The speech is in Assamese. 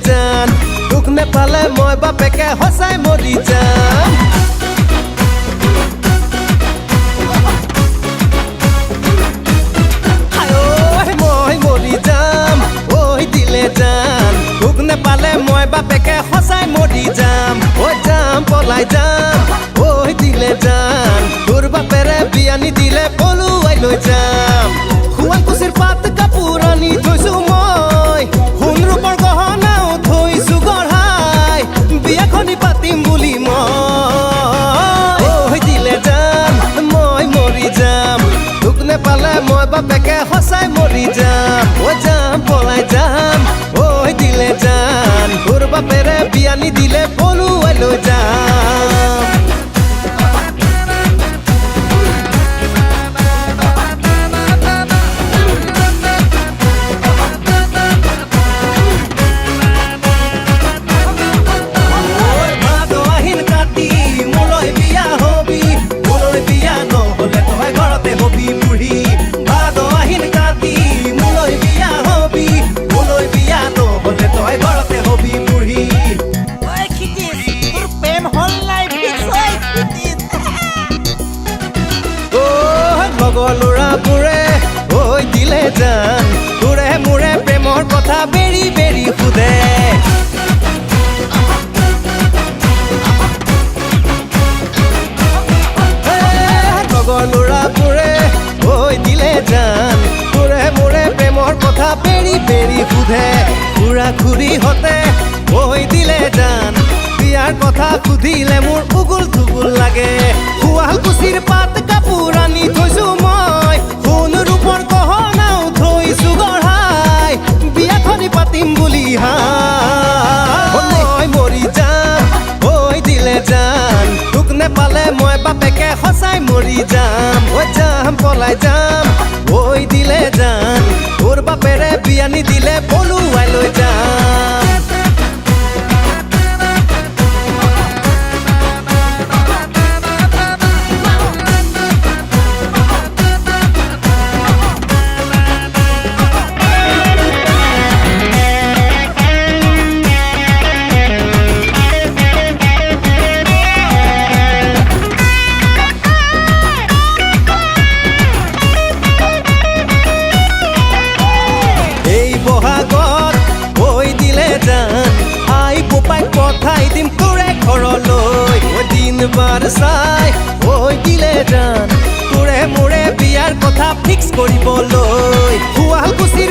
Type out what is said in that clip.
জান দুখ নেপালে মই বাপেকে সঁচাই মৰি যাম মই মৰি যাম ঐ দিলে জান দুখ নেপালে মই বাপেকে সঁচাই মৰি যাম ঐ যাম পলাই যাম ঐ দিলে জান তোৰ বাপেৰে বিয়া নিদিলে পলুৱাই লৈ যাম শুৱালকুছিৰ পাত কাপোৰ আনি থৈছো মই সোণ ৰূপৰ গহনাও থৈছো গঢ়াই বিয়াখনি পাতিম বুলি মই ঐ দিলে জান মই মৰি যাম দুখ নেপালে মই বাপেকে সঁচাই মৰি যাম ঐ যাম পলাই যাম ঐ দিলে জান তোৰ বাপেৰে বিয়া নিদিলে পলুৱাই লৈ যাম ল'ৰাবোৰে ঐ দিলে জান তোৰে মোৰে প্ৰেমৰ কথা বেৰি বেৰি সোধে লগৰ ল'ৰাবোৰে ঐ দিলে জান তোৰে মোৰে প্ৰেমৰ কথা বেৰি বেৰি সোধে খুৰা খুৰীহঁতে ঐ দিলে জান বিয়াৰ কথা সুধিলে মোৰ উগুল থুগুল লাগে শুৱালকুছিৰ পাত কাপোৰ আনি থৈছো মই সোণ ৰূপৰ গহনাও থৈছো গঢ়াই বিয়াখনি পাতিম বুলি মই মৰি যাম ঐ দিলে জান দুখ নেপালে মই বাপেকে সঁচাই মৰি যাম ঐ যাম পলাই যাম ঐ দিলে জান তোৰ বাপেৰে বিয়া নিদিলে পলুৱাই লৈ যাম পঠাই দিম তোৰে ঘৰলৈ দিন বাৰ চাই ঐ দিলে জান তোৰে মোৰে বিয়াৰ কথা ফিক্স কৰিবলৈ শুৱালকুছি